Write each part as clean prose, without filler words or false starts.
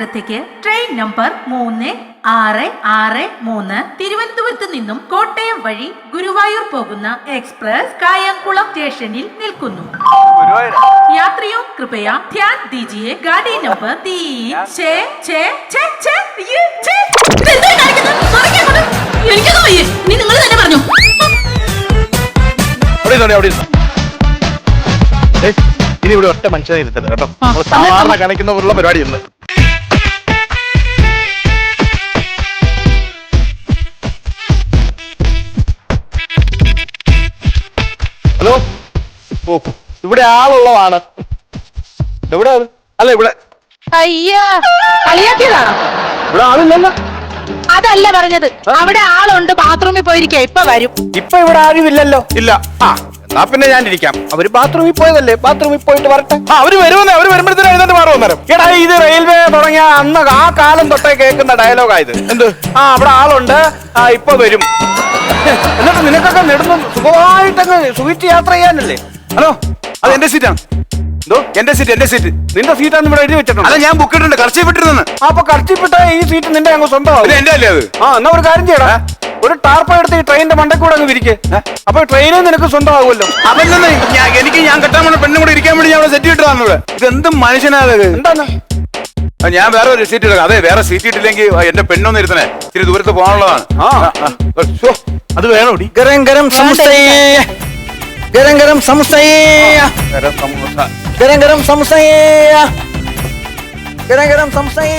ശ്രദ്ധയ്ക്ക് train number 3663 തിരുവനന്തപുരത്ത് നിന്നും കോട്ടയം വഴി ഗുരുവായൂർ പോകുന്ന എക്സ്പ്രസ് കായംകുളം സ്റ്റേഷനിൽ നിൽക്കുന്നു. यात्रियों कृपया ध्यान दीजिए गाड़ी नंबर 3 ഇനി ഇവിടെ ഒറ്റ മനുഷ്യനെ ഇരുത്തരുത് കേട്ടോ. സാധാരണ കാണിക്കുന്ന ഉള്ള പരിപാടി ഇന്ന്. ഹലോ, ഓ ഇവിടെ ആളുള്ളതാണ്. എവിടെ അല്ല ഇവിടെ അയ്യാ കളിയാക്കിയതാണോ? ഇവിടെ ആളില്ലല്ലോ. അതല്ല പറഞ്ഞത്, അവിടെ ആളുണ്ട്, ബാത്റൂമിൽ പോയിരിക്കാ, ഇപ്പൊ വരും. ഇപ്പൊ ഇവിടെ ആരുമില്ലല്ലോ. ഇല്ല. ആ എന്നാ പിന്നെ ഞാൻ ഇരിക്കാം. അവര് ബാത്റൂമിൽ പോയതല്ലേ, ബാത്റൂമിൽ പോയിട്ട് വരട്ടെ. ആ അവര് വരുമെന്നേ, അവര് വരുമ്പോഴത്തേനും എഴുന്നേറ്റ് മാറും അന്നേരം. എടാ, ഇത് റെയിൽവേ തുടങ്ങിയ അന്ന് ആ കാലം തൊട്ടേ കേൾക്കുന്ന ഡയലോഗായത്. എന്ത്? ആ അവിടെ ആളുണ്ട്, ആ ഇപ്പൊ വരും. എന്നിട്ട് നിനക്കൊക്കെ നെടുന്നു സുഖമായിട്ടങ്ങ് സുഖിച്ച് യാത്ര ചെയ്യാനല്ലേ? ഹലോ, അത് എന്റെ സീറ്റാണ്. എന്തോ എന്റെ സീറ്റ് നിന്റെ സീറ്റാന്ന് ഇവിടെ എഴുതി വെച്ചിട്ടുണ്ട്. അല്ല, ഞാൻ ബുക്ക് ഇട്ടിട്ടുണ്ട്, കർച്ചീഫ് ഇട്ടിരുന്നു. അപ്പൊ കർച്ചിപ്പിട്ട ഈ സീറ്റ് നിന്റെ അങ്ങ് സ്വന്തമാവും. എന്റെ അല്ലേ അത്? ആ എന്നാ ഒരു കാര്യം ചെയ്യടാ, ഒരു ടാർപ്പ എടുത്ത് ഈ ട്രെയിനിന്റെ മണ്ടക്കൂടെ അങ്ങ് വിരിക്കേ. അപ്പൊ ട്രെയിനിൽ നിനക്ക് സ്വന്തമാകുമല്ലോ. അവല്ലെന്ന് എനിക്ക് ഞാൻ കെട്ടാൻ വേണ്ടി പെണ്ണും കൂടെ ഇരിക്കാൻ വേണ്ടി ഞാൻ അവിടെ സെറ്റ് ഇട്ടതാണ്. ഇവിടെ ഇതെന്ത് മനുഷ്യനാത്? എന്താന്ന് ഞാൻ വേറെ ഒരു സീറ്റ് എടുക്കാം. അതെ, വേറെ സീറ്റ് ഇട്ടില്ലെങ്കിൽ എന്റെ പെണ്ണൊന്നും ഇരുത്തണേ, ഇത്തിരി ദൂരത്ത് പോകാനുള്ളതാണ്. അത് വേണം. ഗരം ഗരം സമോസയേ, ഗരം ഗരം സമോസയേ, ഗരം ഗരം സമോസയേ, ഗരം ഗരം സമോസയേ.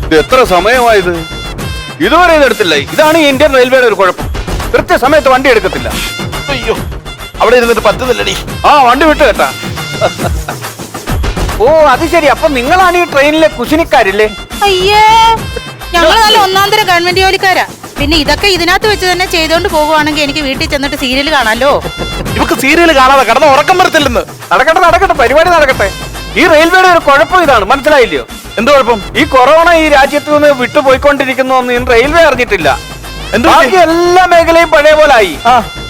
ഇത് എത്ര സമയമായത്? ഇതുവരെ ഇതെടുത്തില്ല. ഇതാണ് ഈ ഇന്ത്യൻ റെയിൽവേയുടെ ഒരു കുഴപ്പം. കൃത്യസമയത്ത് വണ്ടി എടുക്കത്തില്ല. അയ്യോ, അവിടെ ഇരുന്നിട്ട് പറ്റുന്നില്ലടി. ആ വണ്ടി വിട്ട് കേട്ടാ. ഓ അത് ശരി, അപ്പൊ നിങ്ങളാണ് ഈ ട്രെയിനിലെ കുശിനിക്കാരില്ലേ? അയ്യേ, ഞങ്ങള് നല്ല ഒന്നാന്തരം ഗവൺമെന്റ് ജോലിക്കാരാ. പിന്നെ ഇതൊക്കെ ഇതിനകത്ത് വെച്ച് തന്നെ ചെയ്തോണ്ട് പോകുവാണെങ്കിൽ എനിക്ക് വീട്ടിൽ ചെന്നിട്ട് സീരിയൽ കാണാലോ. ഇവക്ക് സീരിയൽ കാണാതെ കടന്ന് ഉറക്കം വരത്തില്ലെന്ന്. നടക്കട്ടെ, പരിപാടി നടക്കട്ടെ. ഈ റെയിൽവേയുടെ ഒരു കുഴപ്പം ഇതാണ്, മനസ്സിലായില്ലയോ? എന്ത് കുഴപ്പം? ഈ കൊറോണ ഈ രാജ്യത്ത് നിന്ന് വിട്ടുപോയിക്കൊണ്ടിരിക്കുന്നു എന്ന് റെയിൽവേ അറിഞ്ഞിട്ടില്ല. ബാക്കി എല്ലാ മേഖലയും പഴയ പോലെ ആയി.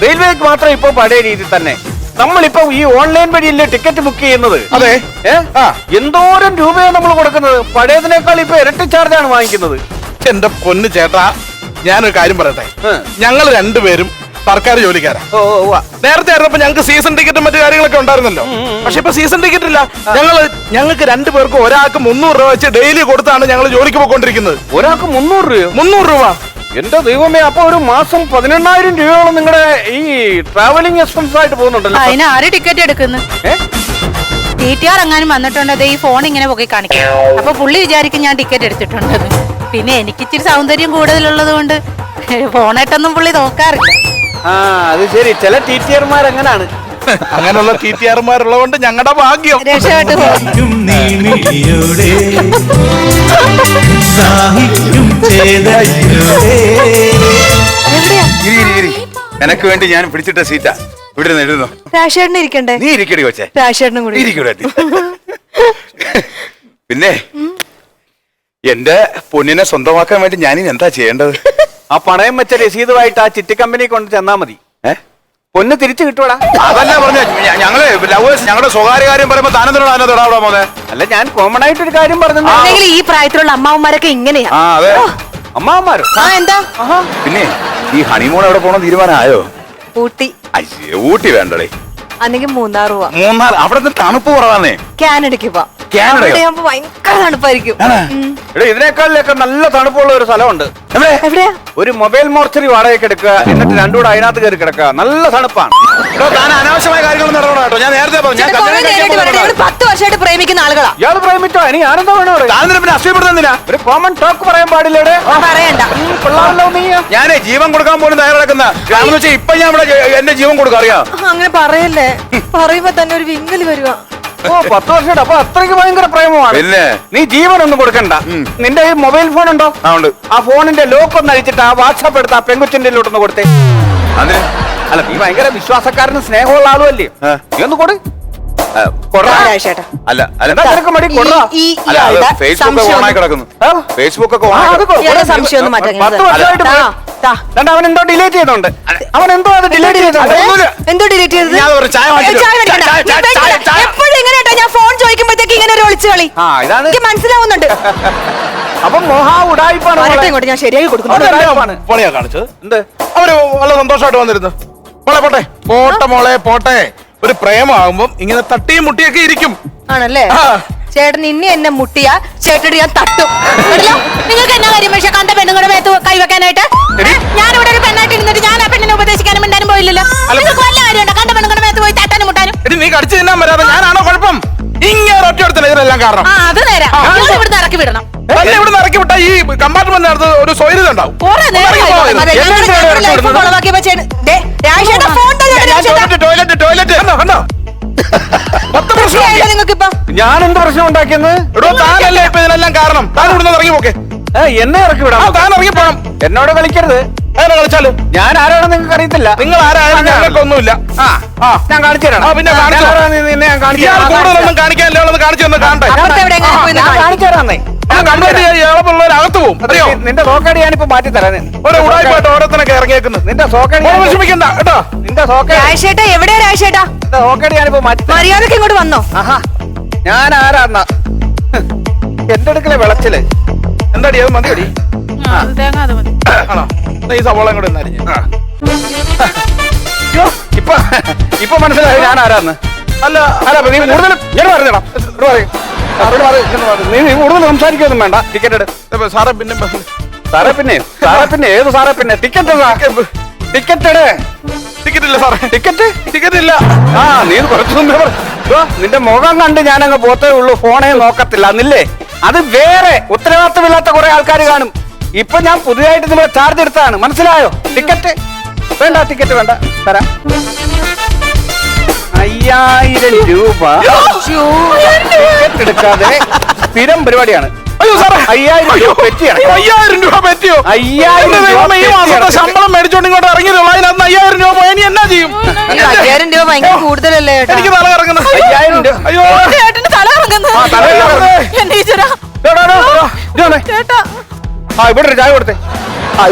റെയിൽവേക്ക് മാത്രം ഇപ്പൊ പഴയ രീതി തന്നെ. നമ്മളിപ്പോ ഈ ഓൺലൈൻ വഴിയല്ലേ ടിക്കറ്റ് ബുക്ക് ചെയ്യുന്നത്? അതെ. എന്തോരം രൂപയാണ് നമ്മൾ കൊടുക്കുന്നത്? പഴയതിനേക്കാൾ ഇപ്പൊ ഇരട്ടി ചാർജാണ് വാങ്ങിക്കുന്നത്. എന്റെ പൊന്ന് ചേട്ടാ, ഞാനൊരു കാര്യം പറയട്ടെ. ഞങ്ങൾ രണ്ടുപേരും സർക്കാർ ജോലിക്കാരാ. നേരത്തെ ആയിരുന്നപ്പോ ഞങ്ങൾക്ക് സീസൺ ടിക്കറ്റും മറ്റു കാര്യങ്ങളൊക്കെ ഉണ്ടായിരുന്നല്ലോ. പക്ഷെ ഇപ്പൊ സീസൺ ടിക്കറ്റ് ഇല്ല. ഞങ്ങൾക്ക് രണ്ടുപേർക്കും ഒരാൾക്ക് 300 രൂപ വെച്ച് ഡെയിലി കൊടുത്താണ് ഞങ്ങൾ ജോലിക്ക് പോയിക്കൊണ്ടിരിക്കുന്നത്. ഒരാൾക്ക് 300 രൂപ? 300 രൂപ. എന്റെ ദൈവമേ, അപ്പൊ ഒരു മാസം 18,000 രൂപയോളം നിങ്ങളുടെ ഈ ട്രാവലിംഗ് എക്സ്പെൻസ് ആയിട്ട് പോകുന്നുണ്ടല്ലോ. അതിന് ആര് ടിക്കറ്റ് എടുക്കുന്നു? TTR എങ്ങാനും വന്നിട്ടുണ്ട്, ഈ ഫോൺ ഇങ്ങനെ പോയി കാണിക്കും. അപ്പൊ പുള്ളി വിചാരിക്കും ഞാൻ ടിക്കറ്റ് എടുത്തിട്ടുണ്ടെന്ന്. പിന്നെ എനിക്ക് ഇച്ചിരി സൗന്ദര്യം കൂടുതലുള്ളത് കൊണ്ട് ഫോണായിട്ടൊന്നും പുള്ളി നോക്കാറില്ല. ആ അത് ശരി, ചില ടീച്ചർമാർ അങ്ങനാണ്. അങ്ങനെയുള്ള TTRമാരുള്ളതുകൊണ്ട് ഞങ്ങളുടെ ഭാഗ്യം. രക്ഷപ്പെട്ടു പോകും. എനക്ക് വേണ്ടി ഞാൻ പിടിച്ചിട്ട സീറ്റാ. ഇവിടെ ഇരുന്നു. രാശേട്ടന് ഇരിക്കണ്ടേ? നീ ഇരിക്കടി കൊച്ചേ. രാശേട്ടനും കൂടി ഇരിക്കൂടെ. പിന്നെ എന്റെ പൊന്നിനെ സ്വന്തമാക്കാൻ വേണ്ടി ഞാനിനി എന്താ ചെയ്യേണ്ടത്? ആ പണയം വെച്ച രസീതുമായിട്ട് ആ ചിട്ടി കമ്പനി കൊണ്ട് ചെന്നാ മതി. പൊന്ന് തിരിച്ചു കിട്ടൂടാ. അതല്ല പറഞ്ഞ ഞങ്ങള് ലവേഴ്സ്, ഞങ്ങളുടെ സ്വകാര്യ കാര്യം പറയുമ്പോ താനെന്തിനോട് അതിനകത്ത് മോനെ? അല്ല, ഞാൻ കോമൺ ആയിട്ടൊരു കാര്യം പറഞ്ഞു. ഈ പ്രായത്തിലുള്ള അമ്മാവന്മാരൊക്കെ ഇങ്ങനെയാ. ആ അതെ, അമ്മാവന്മാരോ? എന്താ? പിന്നെ ഈ ഹണിമൂൺ എവിടെ പോണോ തീരുമാനമായോ? ഊട്ടി. അയ്യേ, ഊട്ടി വേണ്ടടേ. അല്ലെങ്കിൽ മൂന്നാർ പോവാ. മൂന്നാർ അവിടെ തണുപ്പ് കുറവാന്നേ. കാനഡയ്ക്ക് പോവാ. കാനഡയാകുമ്പോ ഭയങ്കര തണുപ്പായിരിക്കും. ഇതിനേക്കാളിലൊക്കെ നല്ല തണുപ്പുള്ള ഒരു സ്ഥലമുണ്ട്. എവിടെയാ? ഒരു മൊബൈൽ മോർച്ചറി വാടകയ്ക്ക് എടുക്കുക, എന്നിട്ട് രണ്ടുകൂടെ അതിനകത്ത് കയറി കിടക്കുക. നല്ല തണുപ്പാണ്. താൻ അനാവശ്യമായ കാര്യങ്ങളൊന്നും നടക്കണം കേട്ടോ. ഞാൻ നേരത്തെ 10 വർഷമായിട്ട് പ്രേമിക്കുന്ന ആളുകളാ. ഇയാൾ പ്രേമിച്ചോ? ഇനി ഞാനെന്താ വേണോ? പിന്നെ അസൂയപ്പെടുന്നില്ല. ഒരു കോമൺ ടോക്ക് പറയാൻ പാടില്ലേ? പറയണ്ട. ഞാനേ ജീവൻ കൊടുക്കാൻ പോലും തയ്യാറെടുക്കുന്ന കാരണം വെച്ചാൽ ഇപ്പൊ ഞാൻ ഇവിടെ എന്റെ ജീവൻ കൊടുക്കാം. അറിയാം. അങ്ങനെ പറയല്ലേ, പറയുമ്പോ തന്നെ ഒരു വിങ്ങല് വരുക. ഓ 10 വർഷമായിട്ട് അപ്പൊ അത്രയ്ക്ക് ഭയങ്കര പ്രേമമാണ്. പിന്നെ നീ ജീവനൊന്നും കൊടുക്കണ്ട. നിന്റെ ഈ മൊബൈൽ ഫോൺ ഉണ്ടോ? ആ ഫോണിന്റെ ലോക്ക് ഒന്ന് അഴിച്ചിട്ട് ആ വാട്സാപ്പ് എടുത്ത് ആ പെൺകുച്ചിന്റെ ഒന്ന് കൊടുത്തേ. അല്ല, നീ ഭയങ്കര വിശ്വാസക്കാരനും സ്നേഹമുള്ള ആളും അല്ലേ? നീ ഒന്ന് കൊടു. സംശയമൊന്നും മാറ്റാൻ. 10 വർഷമായിട്ട് അവൻ എന്തോ ഡിലീറ്റ് ചെയ്തോണ്ട്. അവൻ എന്തോ അത് ഡിലീറ്റ് ചെയ്തോണ്ട്. എന്തോ ഡിലീറ്റ് ചെയ്തത്? വെച്ച് കളി. ഇതാണ് എനിക്ക് മനസ്സിലാവുന്നുണ്ട്. അപ്പൊ മോഹാ ഉടായിപ്പാണ് വരട്ടെ ഇങ്ങോട്ട്, ഞാൻ ശരിയാക്കി കൊടുക്കുന്നു. പണിയാ കാണിച്ചത്. എന്ത് അവര് വളരെ സന്തോഷമായിട്ട് വന്നിരുന്നു. പോട്ടെ പോട്ടെ പോട്ടെ മോളെ പോട്ടെ. ഒരു പ്രേമാകുമ്പം ഇങ്ങനെ തട്ടിയും മുട്ടിയൊക്കെ ഇരിക്കും. ആണല്ലേ? ആ. ചേട്ടൻ ഇനി എന്നെ മുട്ടിയ ചേട്ടൻ ഞാൻ തട്ടും. കേട്ടില്ലോ? നിങ്ങൾക്ക് എന്നാ കാര്യം പക്ഷെ കണ്ട പെണ്ണുങ്ങളുടെ മേത്ത് കൈവെക്കാനായിട്ട്? ഞാനിവിടെ ഒരു പെണ്ണായിട്ട് ഇരുന്നിട്ട് ഞാൻ ആ പെണ്ണിനെ ഉപദേശിക്കാനും മിണ്ടാനും പോയില്ലല്ലോ. നിങ്ങൾക്ക് വല്ല കാര്യമുണ്ടോ കണ്ട പെണ്ണുങ്ങളുടെ മേത്ത് പോയി തട്ടാനും മുട്ടാനും? എടി നീ കടിച്ചു തിന്നാൻ വരാതെ ഞാനാണോ കുഴപ്പം? ഇങ്ങനെ ഒറ്റ ഇതിനെല്ലാം കാരണം. ആ അത് നേരാ. നിങ്ങൾ ഇവിടുന്ന് ഇറക്കി വിടണം. തന്നെ ഇവിടെ ഇറക്കി വിട്ടാ ഈ കമ്പാർട്ട്മെന്റിനകത്ത് ഒരു സ്വൈര്യത ഉണ്ടാവും. കുറെ നേരമായി അതെ, ഞങ്ങളുടെ life കുളവാക്കിയപ്പോ ചേട്ടൻ- ദേ, രാജേട്ടാ, phone തന്നെ രാജേട്ടാ. ടോയ്ലറ്റ് കണ്ടോ മൊത്തം പ്രശ്നമാക്കി. നിങ്ങൾക്കിപ്പോ ഞാൻ എന്ത് പ്രശ്നം ഉണ്ടാക്കിയെന്ന്? എടോ താനല്ലേ ഇപ്പൊ ഇതിനെല്ലാം കാരണം. താൻ ഇവിടുന്ന് ഇറങ്ങി പോക്കെ. എന്നെ ഇറക്കി വിടാം. താൻ ഇറങ്ങി പോണം. എന്നോട് കളിക്കരുത്. അങ്ങനെ കളിച്ചാലും ഞാൻ ആരാണെന്ന് നിങ്ങൾക്ക് അറിയത്തില്ല. നിങ്ങൾ ആരായാലും ഞങ്ങൾക്കൊന്നുമില്ല. ഞാൻ കാണിച്ചു തരാം. പിന്നെ കാണിച്ചു തരാം. നിന്നെ ഞാൻ കാണിച്ചു ഇയാൾ തരാം. കൂടുതലൊന്നും കാണിക്കാനില്ല. ഉള്ളത് കാണിച്ചു തന്നെ കാണട്ടെ. അപ്പുറത്തെ എവിടെ എങ്ങനെ പോയി ഞാൻ കാണിക്കും. കാണിച്ചു തരാന്നേ. കംപ്ലൈന്റ് എളുപ്പമുള്ളവർ അകത്ത് പോകും. അറിയോ? നിന്റെ സോക്കേട് ഞാനിപ്പോ മാറ്റി തരാം. ഓരോ ഉടായ്പായിട്ട് ഓരോരുത്തരൊക്കെ ഇറങ്ങിയേക്കുന്നത്. നിന്റെ സോക്കേട് വിഷമിക്കണ്ട കേട്ടോ. നിന്റെ സോക്കേട് രാജേട്ടാ, എവിടെയാ രാജേട്ടാ? സോക്കേട് ഞാനിപ്പോ മാറ്റി തരാം. മര്യാദക്ക് ഇങ്ങോട്ട് വന്നോ. ആഹാ, ഞാൻ ആരാന്ന എന്റെ അടുക്കലെ വിളച്ചില്. എന്താടി അത് മതിയടി? അത് തേങ്ങ അത് മതി. ആണോ? എന്നാ ഈ സവോളയും കൂടെ ഇന്നരിഞ്ഞ്. അയ്യോ, ഇപ്പൊ മനസ്സിലായി ഞാൻ ആരാന്ന്. അല്ല അല്ല നീ കൂടുതലും ഞാൻ പറഞ്ഞടാ. നീ കൂടുതൽ സംസാരിക്കൊന്നും വേണ്ട. ടിക്കറ്റ് എടു. സാറേ പിന്നെ സാറേ പിന്നെ ഏത് സാറേ പിന്നെ ടിക്കറ്റ് ടിക്കറ്റ് എട്. ടിക്കറ്റ് ഇല്ല സാറേ. ടിക്കറ്റ് ഇല്ല. ആ നീ കുറച്ചു മുമ്പേ നിന്റെ മുഖം കണ്ട് ഞാനങ്ങ് പോത്തേ ഉള്ളൂ. ഫോണേ നോക്കത്തില്ല എന്നില്ലേ? അത് വേറെ ഉത്തരവാദിത്തമില്ലാത്ത കുറെ ആൾക്കാർ കാണും. ഇപ്പൊ ഞാൻ പുതിയതായിട്ട് നിങ്ങളെ ചാർജ് എടുത്താണ്. മനസ്സിലായോ? ടിക്കറ്റ് വേണ്ട. ടിക്കറ്റ് വേണ്ട. തരാം. 5000 രൂപ ടിക്കറ്റ് എടുക്കാതെ സ്ഥിരം പരിപാടിയാണ്. അയ്യോ സാറേ 5000 രൂപ പറ്റിയാണ്. 5000 രൂപ പറ്റിയോ? 5000 രൂപ ഈ മാസത്തെ ശമ്പളം മേടിച്ചോണ്ട് ഇങ്ങോട്ട് ഇറങ്ങിയതുള്ളൂ. അതിനകത്ത് 5000 രൂപ പോയാൽ ഇനി എന്നാ ചെയ്യും? 5000 രൂപ ഭയങ്കര കൂടുതലല്ലേ ചേട്ടാ? എനിക്ക് തല ഇറങ്ങുന്നത്. 5000 രൂപ. അയ്യോ ചേട്ടന് തല ഇറങ്ങുന്നു. തല ഇറങ്ങുന്നു. എന്റെ ഈശ്വരാ. ചേട്ടാ ഇവിടെ ഒരു ചായ കൊടുത്തേ.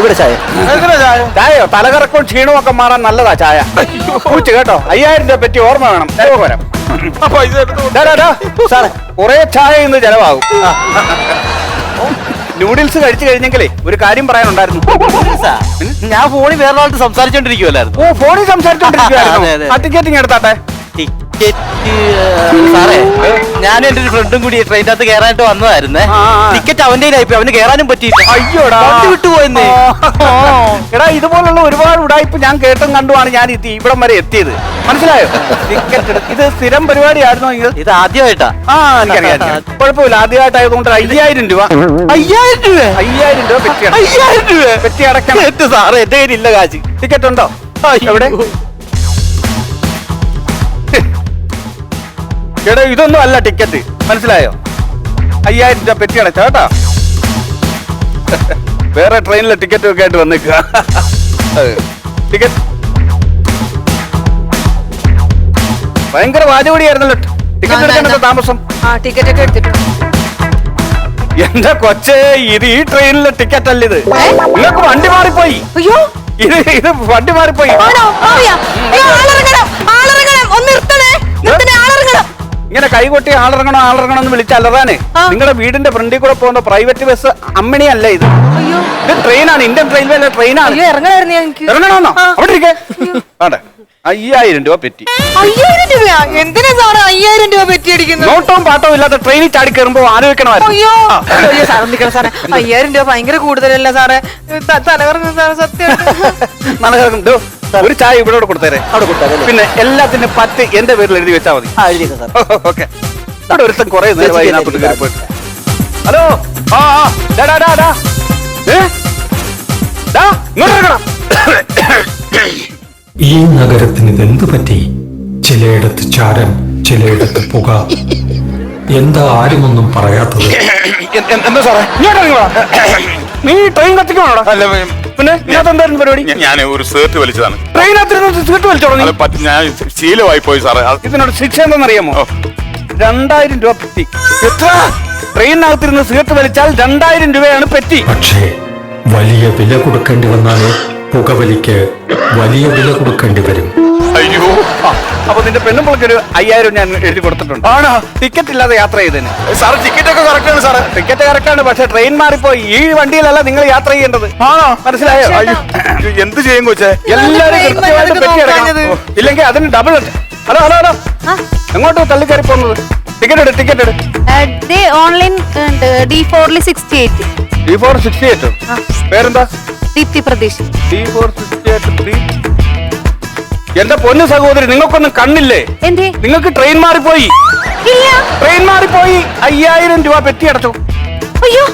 ഇവിടെ ചായ. എങ്ങനെ ചായ? ചായയോ? തലകറക്കവും ക്ഷീണവും ഒക്കെ മാറാൻ നല്ലതാ ചായ. പൂച്ച് കേട്ടോ. 5000 രൂപ പറ്റി ഓർമ്മ വേണം. ചിലവ് വരാം. പൈസ എടുത്തു. സാറേ കുറെ ചായ ഇന്ന് ചെലവാകും. നൂഡിൽസ് കഴിച്ചു കഴിഞ്ഞെങ്കിലേ ഒരു കാര്യം പറയാനുണ്ടായിരുന്നു. ഞാൻ ഫോണിൽ വേറെ ആളോട് സംസാരിച്ചോണ്ടിരിക്കുവല്ലായിരുന്നു. ഓ, ഫോണിൽ സംസാരിച്ചോണ്ടിരിക്കുകയായിരുന്നു. ആ ടിക്കറ്റിങ് എടുത്താട്ടെ. ടിക്കറ്റ് സാറേ, ഞാനും എന്റെ ഒരു ഫ്രണ്ടും കൂടി ട്രെയിനകത്ത് കയറാനായിട്ട് വന്നതായിരുന്നേ. ടിക്കറ്റ് അവന്റെ കയ്യിലായിപ്പോയി. അവന് കയറാനും പറ്റിയില്ല. അയ്യോടാ, വിട്ടുപോയെന്നേ. എടാ ഇതുപോലുള്ള ഒരുപാട് ഉടായ്പ ഞാൻ കേട്ടും കണ്ടുമാണ് ഞാൻ ഇവിടം വരെ എത്തിയത്. മനസ്സിലായോ? ടിക്കറ്റ് ഇത് സ്ഥിരം പരിപാടിയായിരുന്നോ? ഇത് ആദ്യമായിട്ടാ. എനിക്കറിയാം. കുഴപ്പമില്ല. ആദ്യമായിട്ടായതുകൊണ്ട് 5000 രൂപ. 5000 രൂപ പറ്റിയാണ്. 5000 രൂപ പറ്റി അടക്കണം. സാറേ എന്റെ കയ്യിൽ ഇല്ല കാശ്. ടിക്കറ്റ് ഉണ്ടോ? എവിടെ? എടാ ഇതൊന്നും അല്ല ടിക്കറ്റ്. മനസ്സിലായോ? 5000 രൂപ പെറ്റി അടച്ചോ കേട്ടോ. വേറെ ട്രെയിനിലെ ടിക്കറ്റ് ഒക്കെ ആയിട്ട് വന്നേക്കുക. ടിക്കറ്റ് ഭയങ്കര വാചപടിയായിരുന്നല്ലോ. ടിക്കറ്റ് എടുക്കേണ്ട താമസം. ടിക്കറ്റ് ഒക്കെ എടുത്തിട്ടുണ്ട്. എന്റെ കൊച്ചേ, ഇത് ഈ ട്രെയിനിലെ ടിക്കറ്റ് അല്ല. ഇത് നിങ്ങൾക്ക് വണ്ടി മാറിപ്പോയി. അയ്യോ, ഇത് വണ്ടി മാറിപ്പോയി. ആണോ? മാറിയാ? അയ്യോ, ആളിറങ്ങണം, ആളിറങ്ങണം. ഒന്ന് നിർത്തണേ, നിർത്തണേ, ആളിറങ്ങണം. ഇങ്ങനെ കൈകൊട്ടി ആളിറങ്ങണം എന്ന് വിളിച്ചല്ലതാനേ. നിങ്ങളുടെ വീടിന്റെ ഫ്രണ്ടിൽ കൂടെ പോകുന്ന പ്രൈവറ്റ് ബസ് അമ്മിണിയല്ല ഇത്. അയ്യോ, ഇത് ട്രെയിനാണ്. ഇന്ത്യൻ റെയിൽവേയിലെ ട്രെയിനാണ്. അയ്യോ, ഇറങ്ങണമായിരുന്നു എനിക്ക്. ഇറങ്ങണമെന്നോ? അവിടെ ഇരിക്കേ. ആടെ 5000 രൂപ പെറ്റി. 5000 രൂപയാ? എന്തിനാ സാറ് 5000 രൂപ പെറ്റി അടിക്കുന്നത്? നോട്ടവും പാട്ടവും ഇല്ലാത്ത ട്രെയിനിൽ ചാടി കയറുമ്പോ ആലോചിക്കണമായിരുന്നു. അയ്യോ, അയ്യോ സാർ നിൽക്കണം സാറേ. 5000 രൂപ ഭയങ്കര കൂടുതലല്ല സാറേ. തലകറങ്ങും സാറേ, സത്യം. മനസ്സിലാക്കുന്നുണ്ടോ? ഒരു ചായ ഇവിടെ കൊടുത്തേരെ. അവിടെ കൊടുത്താലേ. പിന്നെ എല്ലാത്തിന്റെ പറ്റ് എന്റെ പേരിൽ എഴുതി വെച്ചാൽ മതി. ഓക്കെ. ഇവിടെ ഒരുത്തൻ കുറെ നേരമായി ഇതിനകത്തോട്ട് കയറി പോയിട്ട്. ഹലോ. ഇങ്ങോട്ട് ഇറങ്ങണം. ഈ നഗരത്തിന് ഇതെന്തു പറ്റി? ചിലയിടത്ത് ചാരൻ, ചിലയിടത്ത് പുക. എന്താ ആരുമൊന്നും പറയാത്തത്? എന്താ സാറേ? ഇങ്ങോട്ട് ഇറങ്ങുവാ. നീ ട്രെയിൻ കത്തിക്കണോടാ? അല്ല പിന്നെ ഇതിനകത്ത് എന്തായിരുന്നു പരിപാടി? ഞാൻ ഒരു സേർട്ട് വലിച്ചതാണ്. ട്രെയിനകത്തിരുന്ന് സീറ്റ് വലിച്ചോളൂ നീ. ഞാൻ ശീലമായി പോയി സാറേ. ഇതിനോട് ശിക്ഷ എന്താണെന്നറിയാമോ? 2000 രൂപ പെറ്റി. എത്ര? ട്രെയിനകത്തിരുന്ന് സീറ്റ് വലിച്ചാൽ 2000 രൂപയാണ് പെറ്റി. പക്ഷേ വലിയ വില കൊടുക്കേണ്ടി വന്നാലേ പുകവലിക്ക് വലിയ വില കൊടുക്കേണ്ടി വരും. അയ്യോ അപ്പൊ നിന്റെ പെണ്ണുമ്പളക്ക് ഒരു 5000 ഞാൻ എഴുതി കൊടുത്തിട്ടുണ്ട്. ആണോ? ടിക്കറ്റ് ഇല്ലാതെ യാത്ര ചെയ്തതിന്. സാർ ടിക്കറ്റ് ഒക്കെ കറക്റ്റ് ആണ് സാറേ. ടിക്കറ്റ് കറക്റ്റാണ്, പക്ഷെ ട്രെയിൻ മാറിപ്പോയി. ഈ വണ്ടിയിലല്ല നിങ്ങൾ യാത്ര ചെയ്യേണ്ടത്. ആണോ? മനസ്സിലായോ? അയ്യോ, എന്ത് ചെയ്യും കൊച്ചേ? എല്ലാരും കൃത്യമായിട്ട് പെറ്റി അടക്കണം. ഇല്ലെങ്കിൽ അതിന് ഡബിൾ. ഹലോ ഹലോ ഹലോ, എങ്ങോട്ടോ തള്ളിക്കയറി പോകുന്നത്? ടിക്കറ്റ് എടു, ടിക്കറ്റ് എടു. Online D4 68. D468. പേരെന്താ? ദീപ്തി പ്രതീഷ്. D468. എന്റെ പൊന്നു സഹോദരി, നിങ്ങൾക്കൊന്നും കണ്ണില്ലേ? എന്തേ? നിങ്ങൾക്ക് ട്രെയിൻ മാറിപ്പോയി. ഇല്ല. ട്രെയിൻ മാറിപ്പോയി. 5000 രൂപ പെറ്റി അടച്ചു. അയ്യോ,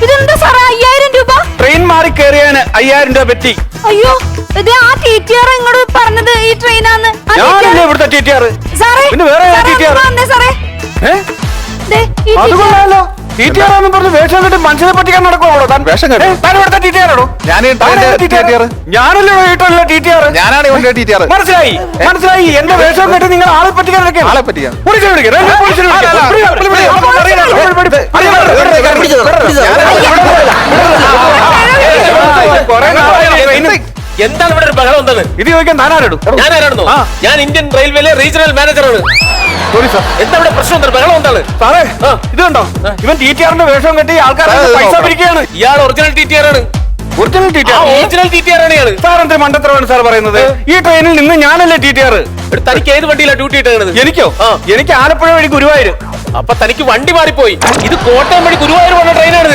ഇതെന്താ സാറേ 5000 രൂപ? ട്രെയിൻ മാറി കയറിയാന് 5000 രൂപ പെറ്റി. അയ്യോ, ഇത് ആ TTR ഇങ്ങോട്ട് പറഞ്ഞത് ഈ ട്രെയിനാന്ന്. ഞാനല്ലേ ഇവിടുത്തെ TTR. സാറേ, പിന്നെ വേറെ TTR. സാറേ, അത് കൊള്ളാലോ. TTR ആണെന്ന് പറഞ്ഞ് വേഷം കെട്ടി മനുഷ്യനെ പറ്റിക്കാൻ നടക്കുവാണോ താൻ? വേഷം കെട്ടി? താൻ ഇവിടുത്തെ TTR ആണോ? ഞാനല്ലേ വീട്ടിലുള്ള TTR. ഞാനാണ് ഇവന്റെ TTR. മനസ്സിലായി, മനസ്സിലായി. എന്റെ വേഷം കെട്ടി നിങ്ങൾ ആളെ പറ്റിക്കാൻ നടക്കുകയാണ്. ആളെ പറ്റിക്കാൻ? പോലീസിനെ വിളിക്ക്, റെയിൽവേ പോലീസിനെ വിളിക്ക്. എന്താണ് ഇവിടെ ഒരു ബഹളം? എന്താണ് ഇത് ചോദിക്കാൻ താനാരടും? ഞാനായിരുന്നു. ഞാൻ ഇന്ത്യൻ റെയിൽവേയിലെ റീജിയണൽ മാനേജറാണ്. എന്താ ഇവിടെ പ്രശ്നം? എന്താണ് ബഹളം? എന്താണ് സാറേ ഇത് കണ്ടോ? ഇവൻ TTRന്റെ വേഷം കെട്ടി ആൾക്കാരെ പൈസ പിരിക്കുകയാണ്. ഇയാൾ ഒറിജിനൽ TTR ആണ്. Original TTR? ഒറിജിനൽ TTR ആണ് ഇയാള്. സാർ എന്ത് മണ്ടത്തരമാണ് സാർ പറയുന്നത്? ഈ ട്രെയിനിൽ നിന്ന് ഞാനല്ലേ TTR. തനിക്ക് ഏത് വണ്ടിയിലാണ് ഡ്യൂട്ടി ഇട്ടത്? എനിക്കോ? എനിക്ക് ആലപ്പുഴ വഴി ഗുരുവായൂർ. അപ്പൊ തനിക്ക് വണ്ടി മാറിപ്പോയി. ഇത് കോട്ടയം വഴി ഗുരുവായൂർ പോകുന്ന ട്രെയിനാണ്.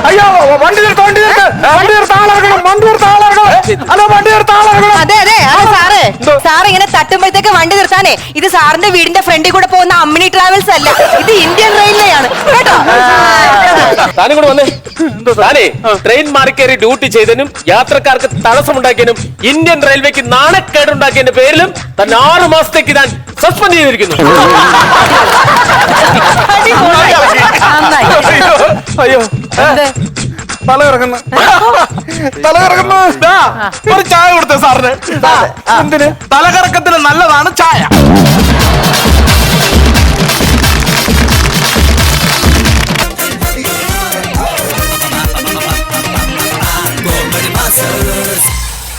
അയ്യോ, വണ്ടി നിർത്ത്, വണ്ടി നിർത്ത്, വണ്ടി നിർത്ത്, ആളിറങ്ങണം, വണ്ടി നിർത്ത്, ആളിറങ്ങണം. അല്ല, വണ്ടി നിർത്ത്, ആളിറങ്ങണം. അതെ അതെ അതെ സാറ് സാർ ഇങ്ങനെ തട്ടുമ്പോഴത്തേക്ക് വണ്ടി നിർത്താനേ, ഇത് സാറിന്റെ വീടിന്റെ ഫ്രണ്ടിൽ കൂടെ പോകുന്ന അമ്മിണി ട്രാവൽസ് അല്ല, ഇത് ഇന്ത്യൻ റെയിൽവേയാണ് കേട്ടോ. താനും കൂടെ വന്നേ. താനേ ട്രെയിൻ മാറിക്കേറി ഡ്യൂട്ടി ചെയ്തതിനും യാത്രക്കാർക്ക് തടസ്സമുണ്ടാക്കിയതിനും ഇന്ത്യൻ റെയിൽവേക്ക് നാണക്കേടുണ്ടാക്കിയതിന്റെ പേരിലും തന്നെ 6 മാസത്തേക്ക് ഞാൻ സസ്പെൻഡ് ചെയ്തിരിക്കുന്നു. അയ്യോ, തല ഇറങ്ങുന്നു, തല ഇറങ്ങുന്നു. ഒരു ചായ കൊടുത്തേ സാറിന്. എന്തിന്? തലകറക്കത്തിന് നല്ലതാണ് ചായ.